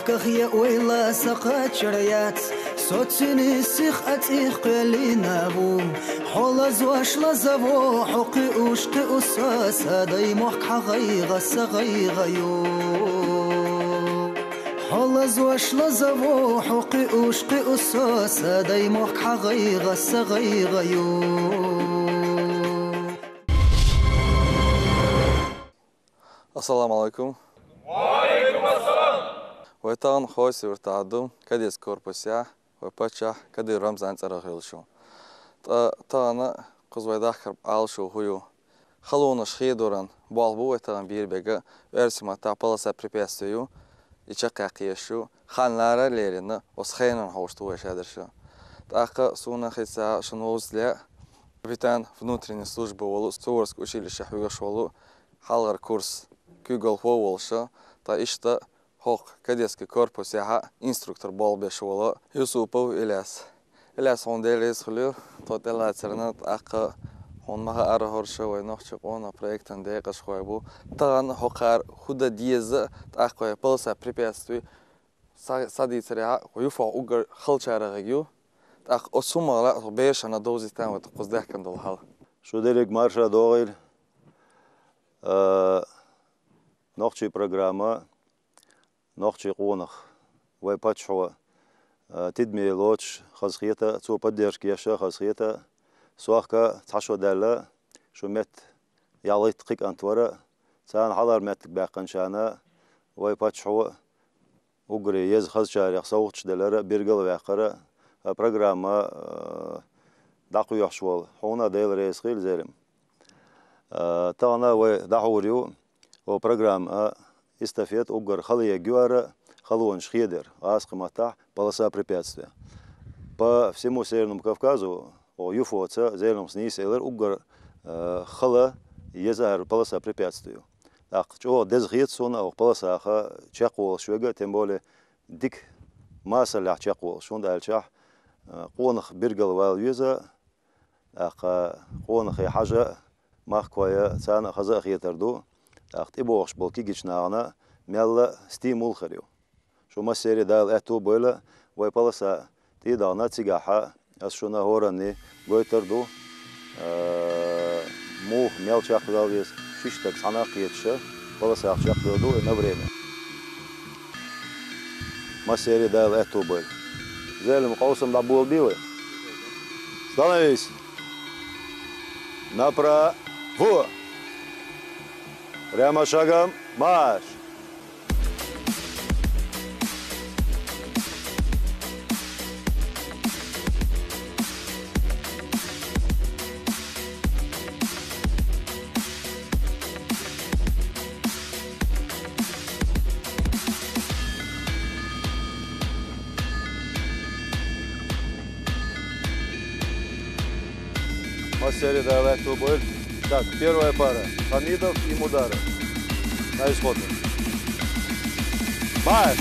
كخيا ويلا سقط شريات صوتني سيخ أتيخ قلينا بو حول زواش لزبو حقي أشقي أساس هدي محك حغيغ سغيغيو حول زواش لزبو حقي أشقي أساس هدي محك حغيغ سغيغيو. السلام عليكم. وعليكم السلام. ويتان خوسي ورتعدو كديس كوربوسيا وباتشا كدي رمزان ترغيلشو تانا قزوي داخر عالشو هيو خلونا شخيدوران بالبو ويتان بيربيغا ارسما تابلسا препятствию ичакакиешу ханлара лерина осхейнан хошту вешадершу така суна хиса шнузля капитан внутренней службы волу Суворск училище хугашолу халгар курс Google Волша, та ишта хок кадетский корпус яха инструктор бол бешвола Юсупов Ильяс. Ильяс он делес хлюр, тот элацернат ака он маха арахорша войнохчик он проектан дегаш хойбу. Тан хокар худа диеза такое полоса препятствий садицеря юфа угар халчарагю. Так осумала беша на дози там вот qozdahkan dolhal. Шудерик марша доғил. Нохчи программа, нохчи қонақ, вайпачхуа, тидме лоч, хазхиета, цу поддержки яша хазхиета, суахка ташо дәлі, шумет ялайт қик антвара, цан халар мәттік бәққаншана, вайпачхуа, угри ез хазчаряқ сауғыч дәлері, бергіл вәққара, программа дақу яқшуал, хуна дәйл рейс қил зәрім. Тағана вай дақуриу, و программа эстафет угар халия гюара халуан шхедер асқымата полоса препятствия. По всему Северному Кавказу о юфоца зеленом снисейлер угар хала езар полоса препятствию. Так что дезгит сона о полосаха чакуал швега тем более дик масса ля чакуал шунда альчах қонах биргал вал юза ака қонах я хажа махквая цана хазах етерду. Ахти бош болки гичнагана мелла стимул харио. Шо масери дал эту бойла вай полоса ти дана цигаха ас шуна хорани гойтерду мух мел чахдал вес шиштак санак етше полоса чахдалду на время. Масери дал эту боль. Зелем qausam da bol бивы. Становись. Направо. Прямо шагом марш! Мастери давай эту боль. Так, первая пара. Хамидов и Мударов. На исход. Марш!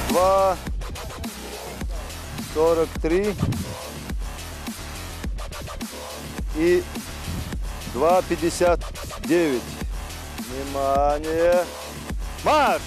Два 43 и 2:59. Внимание! Марш!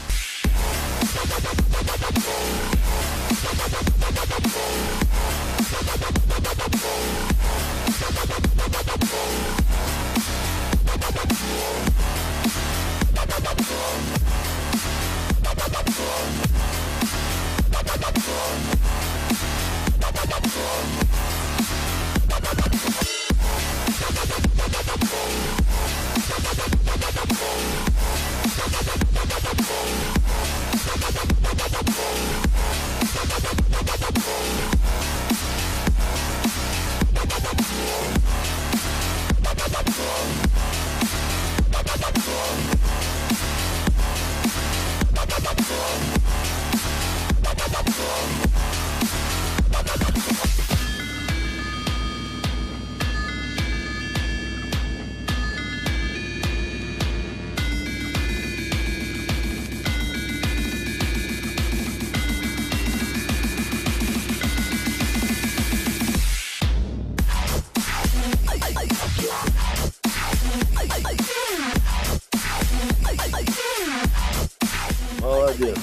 Молодец.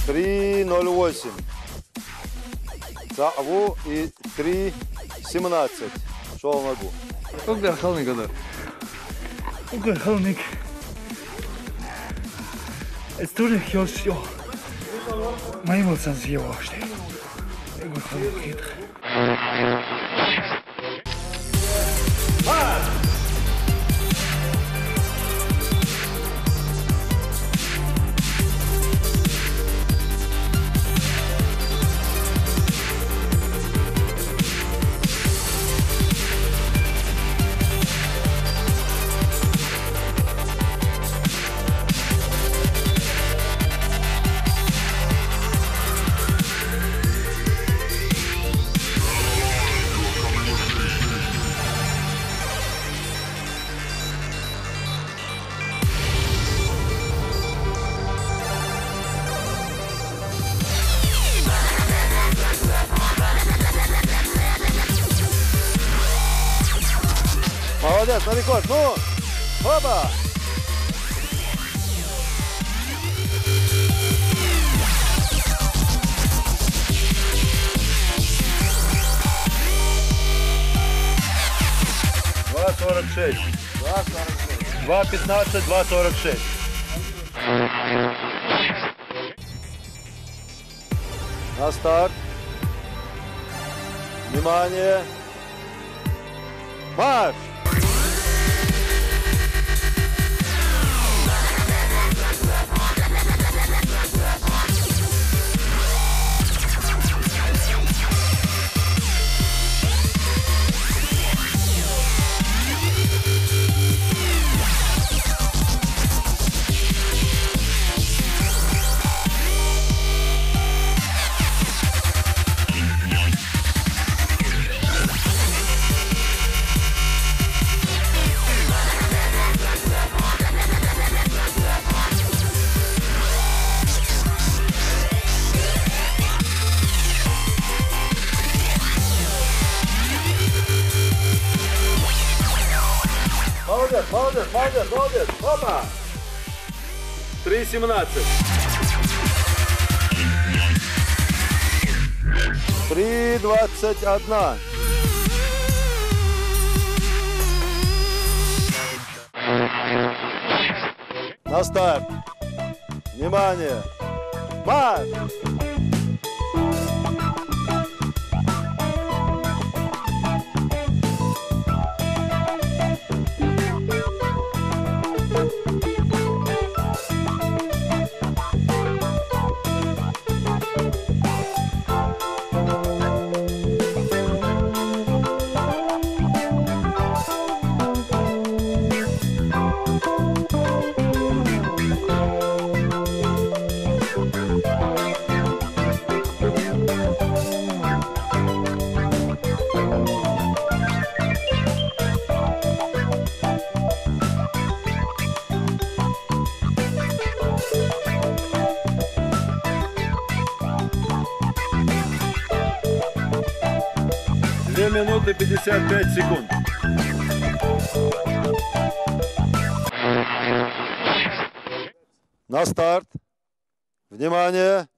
$3:08. Цаву и 3:17. Шел ногу. Угар халник удар. Угар халник. Es tur ir jau jau. Maimulsans jau augstī. Ugar halnik. Молодец, на рекорд. Ну, оба. $2:46. 2:15, 2:46. На старт. Внимание. Марш! Молодец, молодец, молодец. Опа! 3:17. 3:21. На старт. Внимание. Марш! Минуты 55 секунд. На старт. Внимание.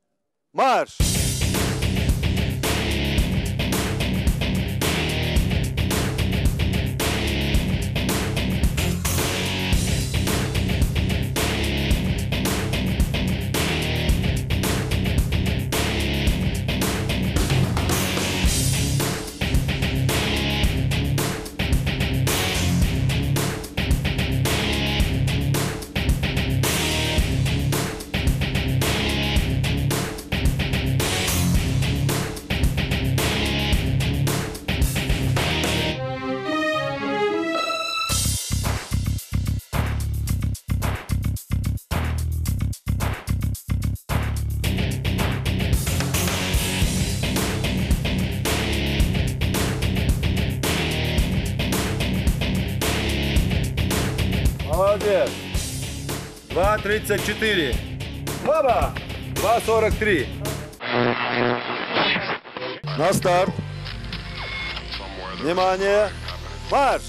Марш! Молодец. 2:34. Баба! 2:43. На старт. Внимание. مارش.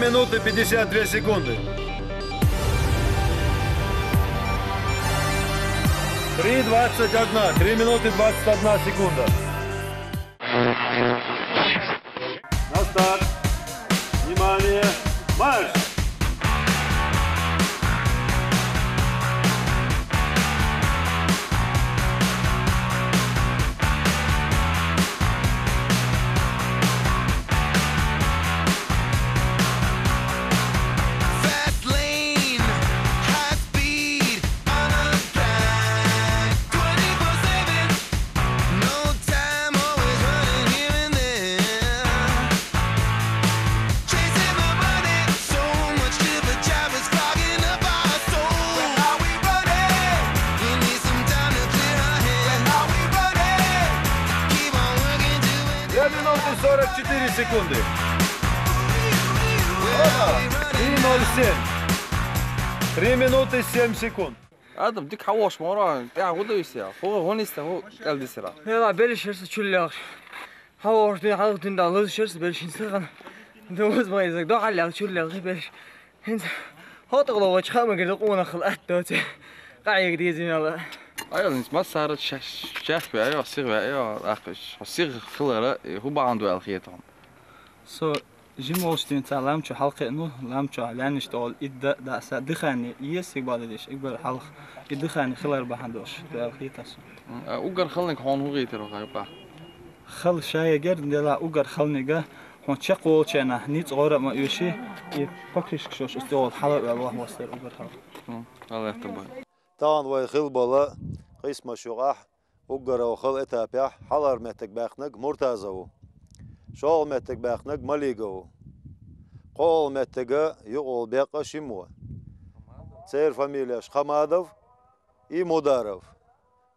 Минуты 52 секунды. 3:21. 3 минуты 21 секунда. На старт. Внимание. Марш! Минуты 44 секунды. 3:07. 3 минуты 7 секунд. Adam dik havaş mora. Ya o da işte ya. O işte o geldi sıra. يلا بلش هسه شو هوا حاولت ندلز شرس بلش نسخن دوز ما يزك دو على شو اللي بلش هند هو تغلو وجه خامة قد قونا خلقت دوتي قاعد ديزين يلا Ayol ما صارت شاف بأيوة صيغ بأيوة أخش صيغ خلرة هو بعده الخيطهم. So جيموستين تعلم شو حلقة إنه لام شو لأن يشتغل إذا ده دخاني يسيق بعد ليش إقبل حلق يدخاني خلر بحندوش ده الخيطاس. أوجر خلنك هون هو غيتر وخايبه. خل شاي جرد لا أوجر خلني جا هون شقول شنا نيت غورة ما يوشي يفكرش كشوش استوى حلق الله وستر أوجر حلق. الله يحتبه. طبعا ويخل بلا قسم شقاح أوجر وخل إتابع حلر متك باخنك مرتازو. شغل متك باخنك مليجو. قول متك يقول بيقى شموه. سير فاميلياش خمادов и مدارов.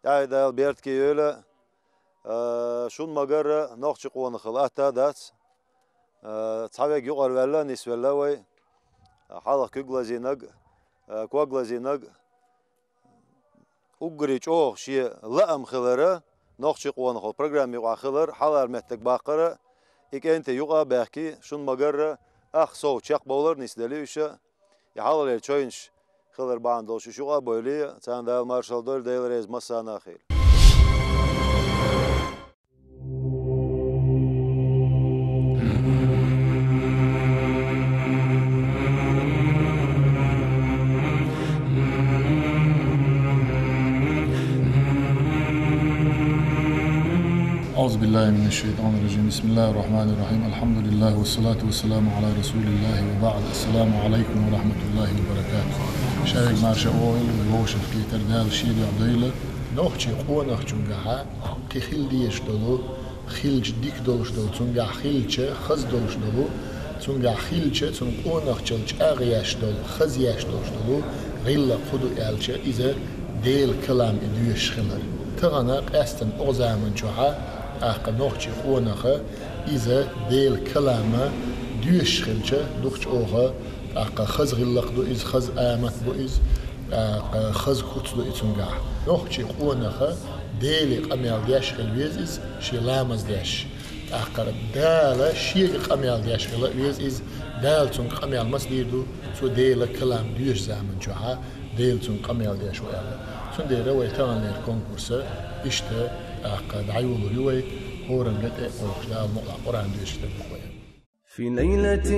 يعني ده البيرت كيولا شون مجرى نخش قوان خل أتادات. تصحيح يقار ولا نس ولا وي حلق كغلازينج كوغلازينج أوجريج أو شيء لأم خلره نخش قوان خل برنامج يقع خلر حلر متك باقرة إك أنت يقع بحكي شون مجرى أخسو تشق بولر نسدليش يحاول يتشينش خلر باندوش شو قابليه تان دال مارشال دول ديل ريز مسانا خير أعوذ بالله من الشيطان الرجيم بسم الله الرحمن الرحيم الحمد لله والصلاة والسلام على رسول الله وبعد السلام عليكم ورحمة الله وبركاته شارك مارشا أويل ويوش الكيتر دال شيدي عبدالله نوخشي قوة نخشنجها كي خيل ديش دولو خيل جديك دولش دولو تنجا خيلچه خز دولش دولو تنجا خيلچه تنجا قوة نخشلچ أغياش دولو خز ياش دولش دولو غيلا قدو إالچه إذا ديل كلام إدويش خلر تغنق أستن أغزامن جوها أخا نوخشي قونخا إذا ديل كلامة ديوش خلشة نوخش أوها أخا خز غلق دو إز خز آمت بو إز أخا خز خطس دو إتنجا نوخشي قونخا ديل قميال دياش خلويز إز شي لامز دياش أخا دالا شي قميال دياش خلويز إز دال تون قميال مسدير دو تو ديل كلام ديوش زامن جوها ديل تون قميال دياش ويالا تون ديرا ويتان لير كونكورسا إشتا أقد عيول ريوي هورن جت أوخدال مقطع قرآن ديش تبقى في ليلة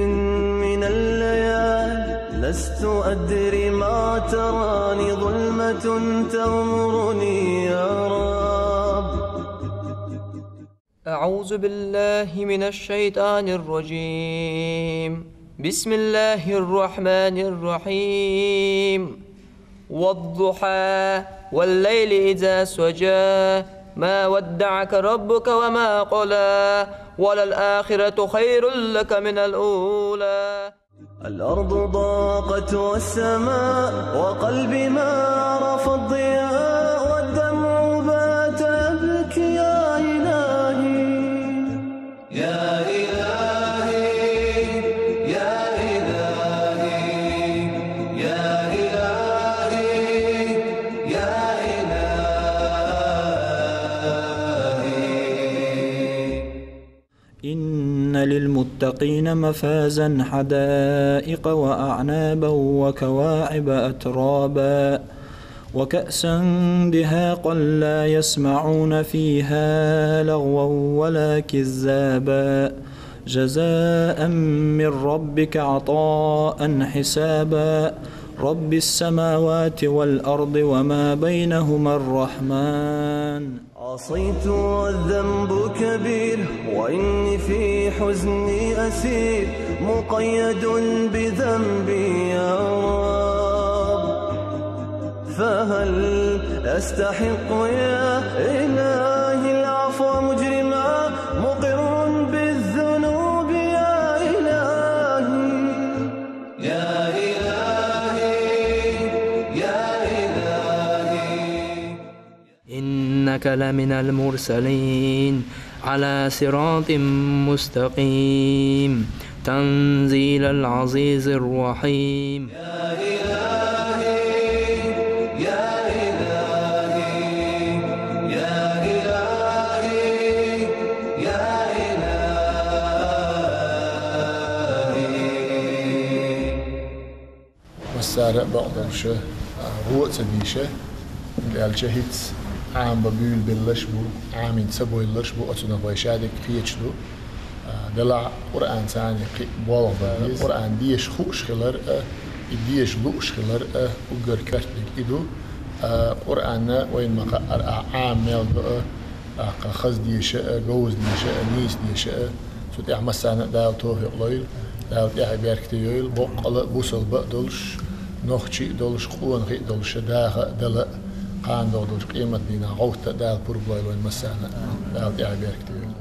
من الليالي لست أدري ما تراني ظلمة تغمرني يا رب أعوذ بالله من الشيطان الرجيم بسم الله الرحمن الرحيم والضحى والليل إذا سجى ما ودعك ربك وما قلى وللآخرة خير لك من الأولى. الأرض ضاقت والسماء وقلبي ما عرف الضياء والدمع بات يبكي يا إلهي يا إلهي يا إلهي يا إلهي يا إلهي. إن للمتقين مفازا حدائق وأعنابا وكواعب أترابا وكأسا دهاقا لا يسمعون فيها لغوا ولا كذابا جزاء من ربك عطاء حسابا رب السماوات والأرض وما بينهما الرحمن. عصيت والذنب كبير وإني في حزني أسير مقيد بذنبي يا رب فهل أستحق يا إلهي العفو مجرما مقر بالذنوب يا إلهي يا إلهي يا إلهي. إنك لمن المرسلين على صراط مستقيم تنزيل العزيز الرحيم. يا إلهي يا إلهي يا إلهي يا إلهي. والسارع بقدرشه روح تديشه الجهيت عام ببيل باللشبو عامين سبو اللشبو أتنا بيشادك فيشلو دلع قرآن ثاني بوالغ قرآن ديش خوش خلر ديش لوش خلر وقر كاتلك إدو قرآن وين ما عام ميل خز ديش جوز ديش نيس ديش سوت أحمد سنة داو توفيق ليل داو تيحي بيركتيل بقل بوصل بقدلش نخشي دولش قوان خي دولش داخ دل قان دولش قيمة دينا غوت دال بربلاي وين مسانا دال تيحي بيركتيل